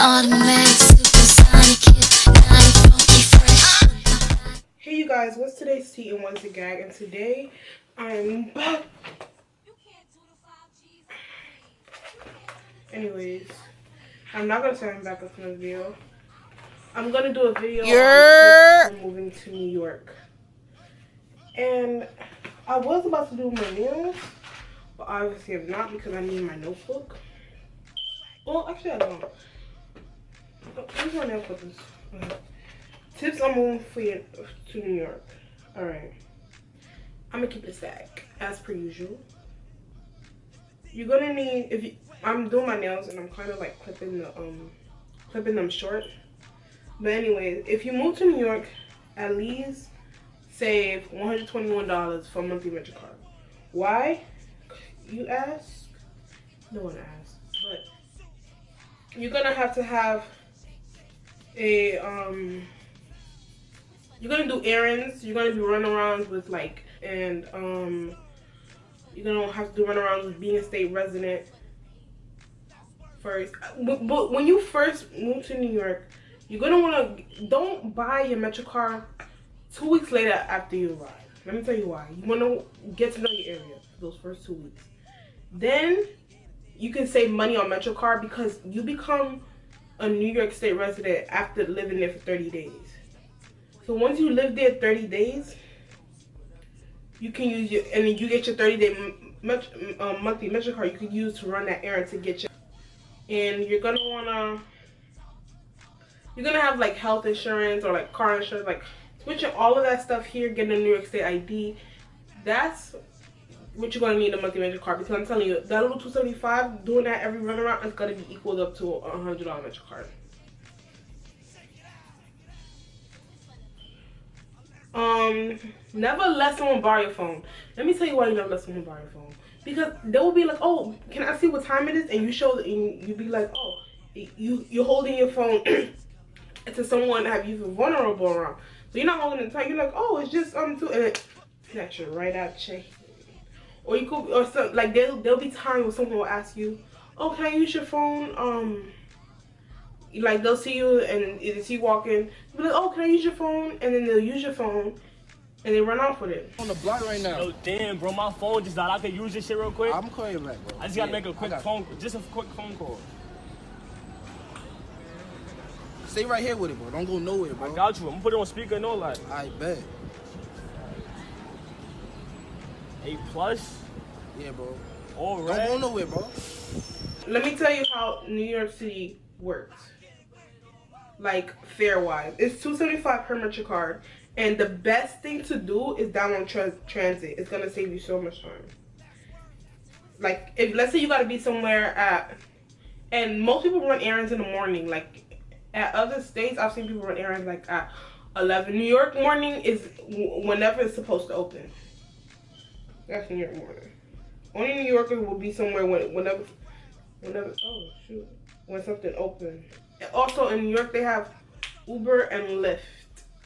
Hey you guys, what's today's tea and what's the gag? And today I'm back. Anyways, I'm not gonna say I'm back with another video. I'm gonna do a video on tips for moving to New York. And I was about to do my nails, but obviously I'm not because I need my notebook. Well, actually I don't. Where's my nail clippers? Okay. Tips on moving to New York. Alright. I'm gonna keep it stack as per usual. You're gonna need, I'm doing my nails and I'm kind of like clipping them short. But anyways, if you move to New York, at least save $121 for a monthly rental car. Why? You ask? No one asked. But you're gonna have to have a you're gonna do errands. You're gonna be running around with you're gonna have to do runarounds with being a state resident first. But when you first move to New York, you're gonna wanna don't buy your Metro car 2 weeks later after you arrive. Let me tell you why. You wanna get to know your area for those first 2 weeks. Then you can save money on Metro car because you become a New York State resident after living there for 30 days. So once you live there 30 days, you can use and then you get your 30-day monthly Metro card you can use to run that errand to get your, and you're gonna have like health insurance or like car insurance, like switching all of that stuff here, getting a New York State ID. That's what you're gonna need a monthly Metro card, because I'm telling you, that little $275, doing that every runaround is gonna be equal up to a $100 Metro card. Never let someone borrow your phone. Let me tell you why you never let someone borrow your phone. Because they will be like, oh, can I see what time it is? And you show, and you be like, oh, you're holding your phone to someone that have you feel vulnerable around. So you're not holding it tight. You're like, oh, it's just and it snatch it right out your hand. Or you could, or so, like there'll be times where someone will ask you, oh, can I use your phone? Like they'll see you and they see you walking, be like, oh, can I use your phone? And then they'll use your phone and they run off with it. On the block right now. Yo, damn, bro, my phone just died. I can use this shit real quick. I'm calling you back, bro. I just gotta make a quick phone call. Stay right here with it, bro. Don't go nowhere, bro. I got you. I'm gonna put it on speaker and all that. I bet. A+? Yeah, bro. All right. Don't go nowhere, bro. Let me tell you how New York City works. Like fare wise, it's $275 per Metro card, and the best thing to do is download transit. It's gonna save you so much time. Like if let's say you gotta be somewhere and most people run errands in the morning. Like at other states, I've seen people run errands like at 11. New York morning is whenever it's supposed to open. That's New York morning. Only New Yorkers will be somewhere whenever. Oh shoot, when something open. Also in New York they have Uber and Lyft,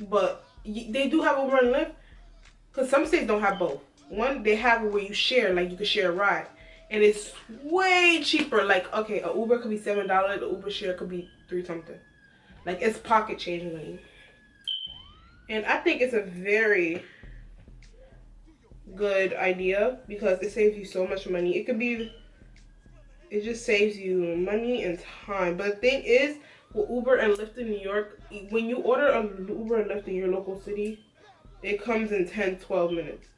but they do have Uber and Lyft because some states don't have both. One, they have it where you share, like you can share a ride, and it's way cheaper. Like okay, a Uber could be $7, the Uber share could be $3 something. Like it's pocket change money, and I think it's a very good idea because it saves you so much money. It just saves you money and time. But the thing is, with Uber and Lyft in New York, when you order an Uber and Lyft in your local city, it comes in 10-12 minutes.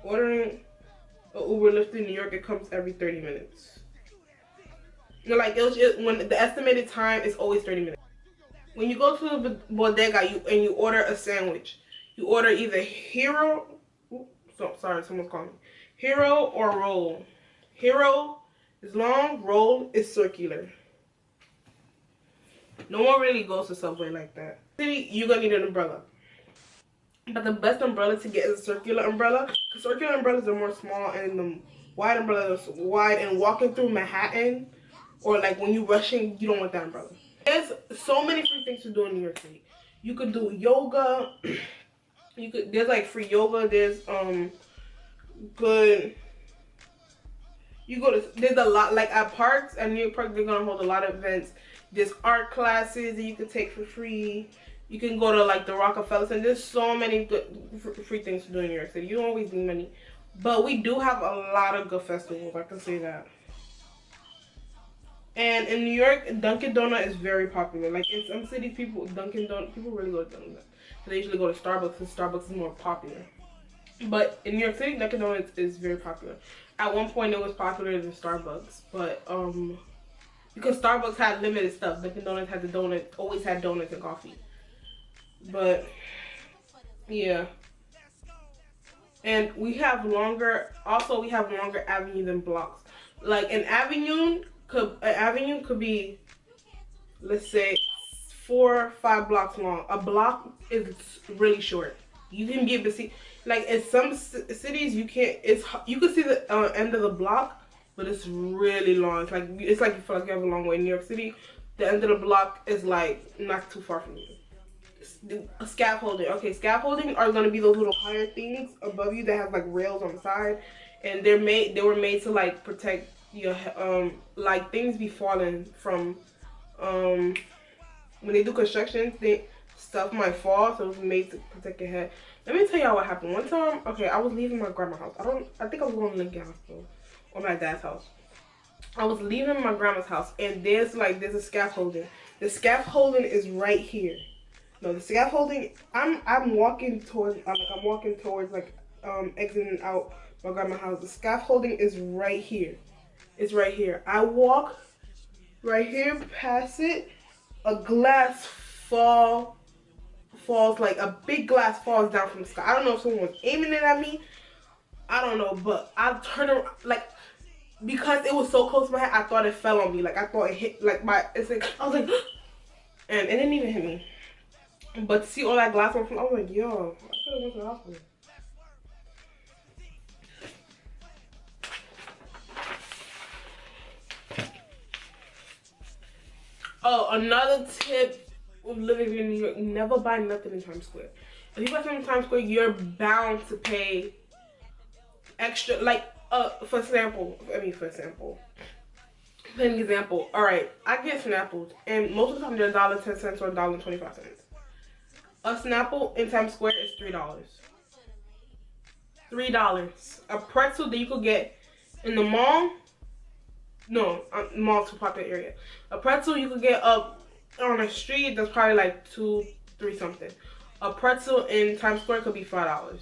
Ordering an Uber Lyft in New York, it comes every 30 minutes. You know, like when the estimated time is always 30 minutes. When you go to the bodega and you order a sandwich, you order either Hero. Sorry, someone's calling me. Hero or roll. Hero is long, roll is circular. No one really goes to Subway like that. You're gonna need an umbrella. But the best umbrella to get is a circular umbrella. Because circular umbrellas are more small, and the wide umbrellas are wide, and walking through Manhattan or like when you're rushing, you don't want that umbrella. There's so many free things to do in New York City. You could do yoga. There's like free yoga. There's good You go to, there's a lot, like at parks, at New York Park, they're gonna hold a lot of events. There's art classes that you can take for free. You can go to like the Rockefeller Center. There's so many good free things to do in New York City. You don't always need money. But we do have a lot of good festivals, I can say that. And in New York, Dunkin' Donut is very popular. Like in some cities, people really go to Dunkin' Donut. So they usually go to Starbucks, because Starbucks is more popular. But in New York City, Dunkin' Donuts is very popular. At one point, it was popular than Starbucks, but because Starbucks had limited stuff, Dunkin' Donuts had the donuts, always had donuts and coffee. But yeah, and we have longer. Also, we have longer avenues and blocks. Like an avenue could be, let's say, 4 or 5 blocks long. A block is really short. You can be able to see, like in some cities, you can't. You can see the end of the block, but it's really long. It's like you feel like you have a long way. In New York City, the end of the block is like not too far from you. Scaffolding. Okay, scaffolding are gonna be those little higher things above you that have like rails on the side, and they were made to like protect your like things be falling from when they do construction. Stuff might fall, so it's made to protect your head. Let me tell y'all what happened. One time, okay, I was leaving my grandma's house. I think I was going to Lincoln Hospital or my dad's house. I was leaving my grandma's house, and there's a scaffolding. The scaffolding is right here. No, the scaffolding. I'm walking towards exiting out my grandma's house. The scaffolding is right here. It's right here. I walk right here past it. A glass falls, like a big glass falls down from the sky. I don't know if someone was aiming it at me. I don't know, but I turned around, like, because it was so close to my head, I thought it fell on me. Like, I thought it hit, like, I was like, and it didn't even hit me. But to see all that glass on from, I was like, yo, I could have went to the hospital. Oh, another tip of living in New York: never buy nothing in Times Square. If you buy something in Times Square, you're bound to pay extra. Like, for example, an example. All right, I get Snapples, and most of the time they're $1.10 or $1.25. A Snapple in Times Square is $3. $3. A pretzel that you could get in the mall. No, mall's too popular area. A pretzel you could get up on the street, that's probably like $2, $3 something. A pretzel in Times Square could be $5.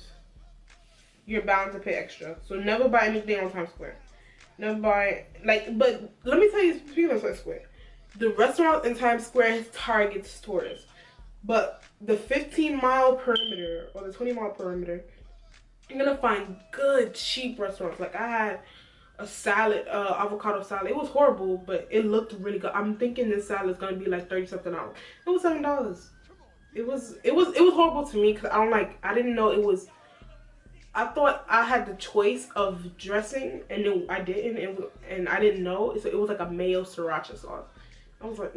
You're bound to pay extra. So never buy anything on Times Square. Never buy, like, but let me tell you, speaking of Times Square, the restaurants in Times Square targets tourists. But the 15-mile perimeter or the 20-mile perimeter, you're gonna find good, cheap restaurants. Like I had a salad, avocado salad. It was horrible, but it looked really good. I'm thinking this salad is gonna be like 30 something dollars. It was $7. It was horrible to me because I didn't know it was. I thought I had the choice of dressing, and then I didn't, and I didn't know. So it was like a mayo sriracha sauce. I was like,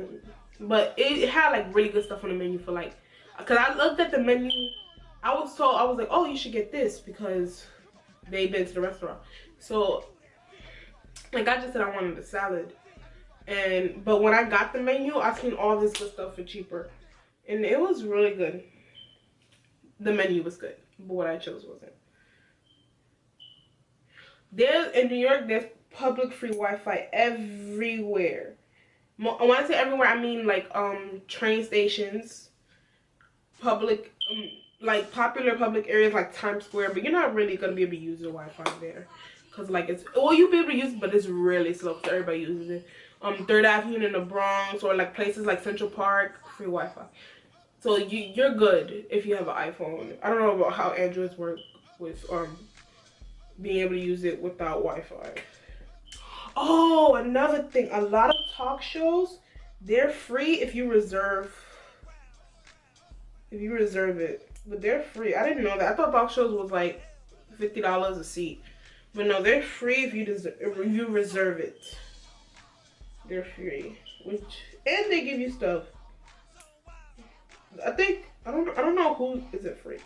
but it had like really good stuff on the menu for like, cause I looked at the menu. I was like, oh, you should get this because they've been to the restaurant. So, like I just said, I wanted a salad, but when I got the menu, I seen all this good stuff for cheaper, and it was really good. The menu was good, but what I chose wasn't. In New York, there's public free Wi-Fi everywhere. When I say everywhere, I mean like train stations, public, like popular public areas like Times Square. But you're not really gonna be able to use the Wi-Fi there, cause like you'll be able to use it, but it's really slow. So everybody uses it. 3rd Avenue in the Bronx or like places like Central Park, free Wi-Fi. So you're good if you have an iPhone. I don't know about how Androids work with being able to use it without Wi-Fi. Oh, another thing. A lot of talk shows, they're free if you reserve it. But they're free. I didn't know that. I thought talk shows was like $50 a seat. But no, they're free if you reserve it. They're free. And they give you stuff. I don't know who isn't free.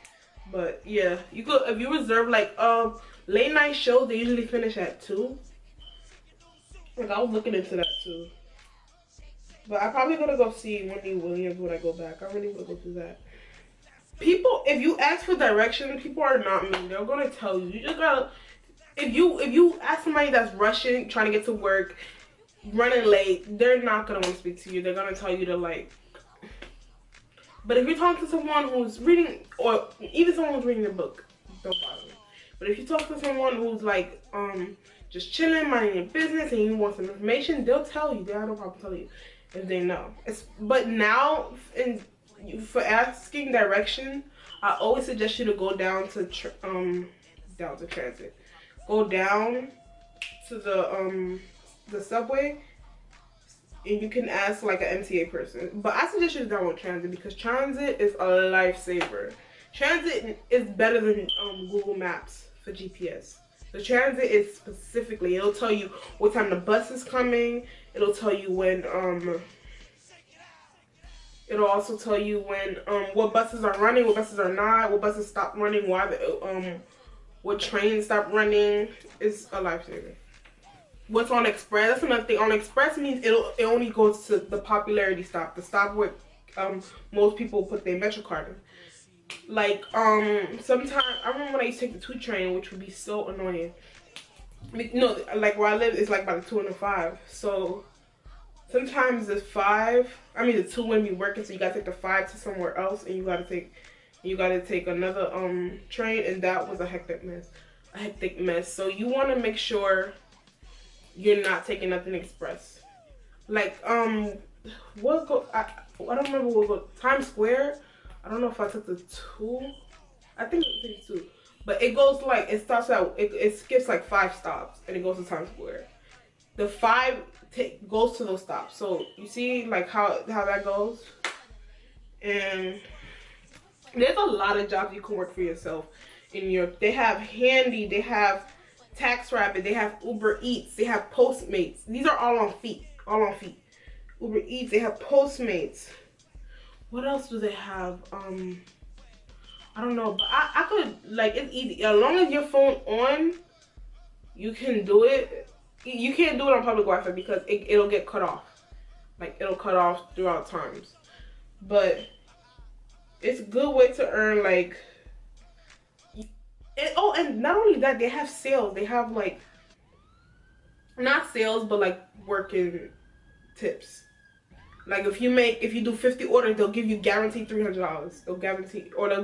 But yeah, you could if you reserve like late night shows, they usually finish at 2. Like, I was looking into that too. But I'm probably gonna go see Wendy Williams when I go back. I really want to go do that. People, if you ask for direction, people are not mean. They're gonna tell you. You just gotta. If you ask somebody that's rushing, trying to get to work, running late, they're not gonna want to speak to you. They're gonna tell you to like. But if you're talking to someone who's reading, or even someone who's reading a book, don't bother me. But if you talk to someone who's like just chilling, minding your business, and you want some information, they'll tell you. They have no problem telling you if they know. But now, for asking direction, I always suggest you to go down to transit. Go down to the subway, and you can ask like an MTA person. But I suggest you to download transit because transit is a lifesaver. Transit is better than Google Maps for GPS. The transit is specifically, it'll tell you what time the bus is coming. It'll tell you when it'll also tell you when what buses are running, what buses are not, what buses stop running, why what trains stop running. It's a lifesaver. What's on Express? That's another thing. On Express means it only goes to the popularity stop, the stop where most people put their Metro card in. Like sometimes I remember when I used to take the 2 train, which would be so annoying. No, like where I live is like by the 2 and the 5. So sometimes the 2 wouldn't be working, so you gotta take the 5 to somewhere else, and you gotta take another train, and that was a hectic mess. So you want to make sure you're not taking nothing express. Like I don't remember what go Times Square. I don't know if I took the 2. I think it's 2. But it goes like, it starts out, it skips like 5 stops and it goes to Times Square. The 5 goes to those stops. So you see like how that goes. And there's a lot of jobs you can work for yourself in New York. They have Handy, they have TaxRabbit, they have Uber Eats, they have Postmates. These are all on feet. Uber Eats, they have Postmates. What else do they have? I don't know, but I could, like, it's easy. As long as your phone on, you can do it. You can't do it on public Wi-Fi because it'll get cut off. Like, it'll cut off throughout times. But it's a good way to earn, like, and not only that, they have sales. They have, like, not sales, but, like, working tips. Like if you do 50 orders, they'll give you guaranteed $300. They'll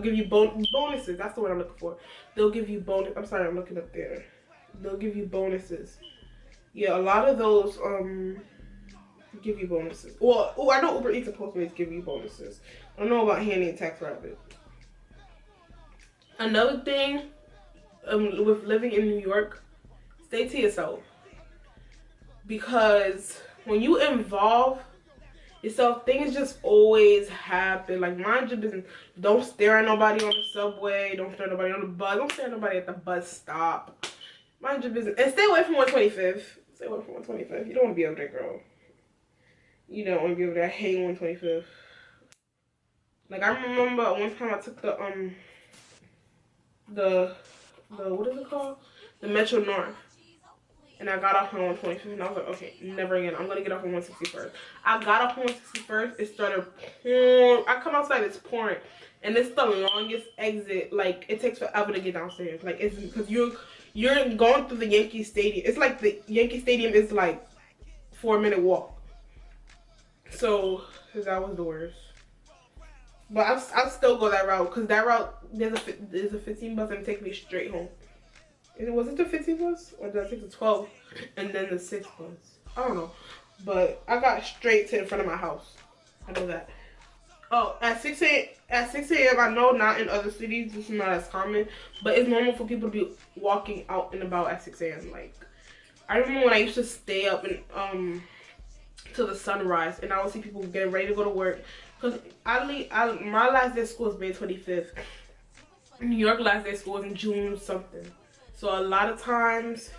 give you bonuses. That's the word I'm looking for. They'll give you bonus. I'm sorry, I'm looking up there. They'll give you bonuses. Yeah, a lot of those give you bonuses. Well, I know Uber Eats and Postmates give you bonuses. I don't know about Handy and TaxRabbit. Another thing with living in New York, stay to yourself. Because when you involve yourself, things just always happen. Like, mind your business. Don't stare at nobody on the subway. Don't stare at nobody on the bus. Don't stare at nobody at the bus stop. Mind your business. And stay away from 125th. Stay away from 125th. You don't want to be over there, girl. You don't want to be over there. I hate 125th. Like, I remember one time I took the what is it called? The Metro North. And I got off on 125th, and I was like, okay, never again. I'm going to get off on 161st. I got off on 161st. It started pouring. I come outside, it's pouring. And it's the longest exit. Like, it takes forever to get downstairs. Like, it's because you're going through the Yankee Stadium. It's like the Yankee Stadium is like 4-minute walk. So, that was the worst. But I'll still go that route. Because that route, there's a 15 bus and it takes me straight home. Was it the 15 bus? Or did I take the 12 and then the 6 bus? I don't know. But I got straight to in front of my house. I know that. Oh, at 6 a.m. I know not in other cities, this is not as common, but it's normal for people to be walking out and about at 6 a.m. Like, I remember when I used to stay up and till the sunrise, and I would see people getting ready to go to work. Because my last day of school is May 25th. New York last day of school is in June something. So a lot of times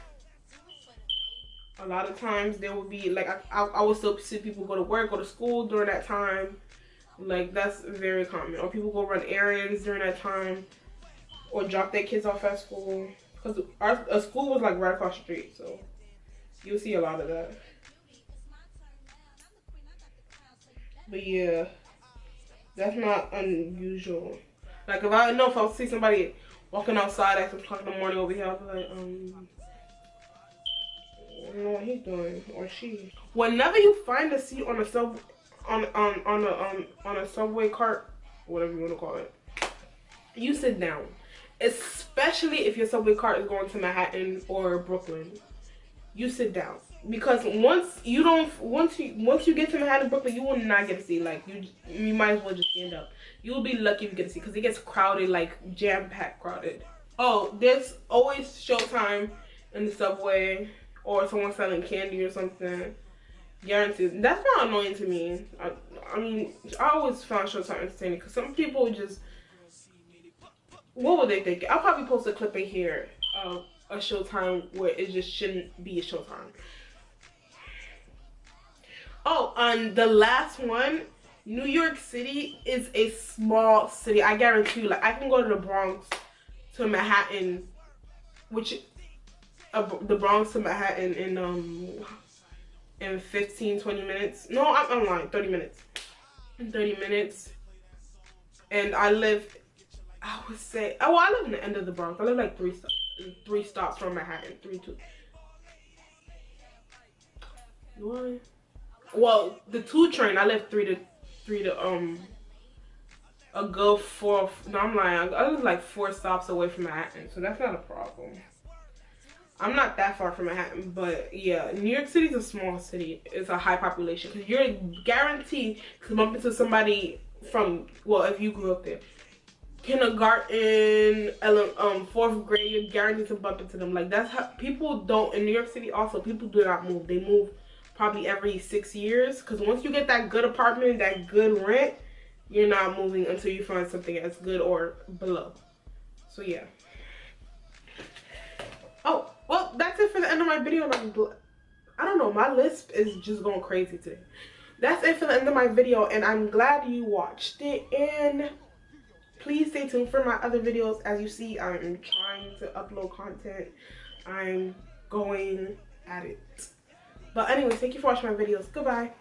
there will be like I will still see people go to work, go to school during that time. Like, that's very common. Or people go run errands during that time, or drop their kids off at school. Because our school was like right across the street, so You'll see a lot of that. But yeah, that's not unusual. Like if I see somebody walking outside at 6 o'clock in the morning over here, I'll be like, I don't know what he's doing or she. Whenever you find a seat on a on a subway cart, whatever you want to call it, you sit down. Especially if your subway cart is going to Manhattan or Brooklyn, you sit down, because once you get to Manhattan, Brooklyn, you will not get a seat. Like you might as well just stand up. You will be lucky if you get a seat because it gets crowded, like jam packed crowded. Oh, there's always showtime in the subway or someone selling candy or something. Guaranteed. That's not annoying to me. I mean, I always found showtime entertaining because some people just, what would they think? I'll probably post a clip in here of a showtime where it just shouldn't be a showtime. Oh, and the last one, New York City is a small city. I guarantee you, like I can go to the Bronx to Manhattan, which the Bronx to Manhattan in 15-20 minutes. No, I'm lying. 30 minutes. In 30 minutes. And I live, I would say, oh, I live in the end of the Bronx. I live like three stops from Manhattan. 2. What? Well, the 2 train, I live 3 to a good 4. No, I'm lying. I live like 4 stops away from Manhattan, so that's not a problem. I'm not that far from Manhattan, but yeah, New York City is a small city. It's a high population because you're guaranteed to bump into somebody from, well, if you grew up there, kindergarten, 4th grade, you're guaranteed to bump into them. Like that's how people don't in New York City. Also, people do not move. They move probably every 6 years because once you get that good apartment, that good rent, you're not moving until you find something as good or below. So yeah. Oh, well, that's it for the end of my video. I don't know, my lisp is just going crazy today. That's it for the end of my video, and I'm glad you watched it. And please stay tuned for my other videos. As you see, I'm trying to upload content. I'm going at it. But anyways, thank you for watching my videos. Goodbye.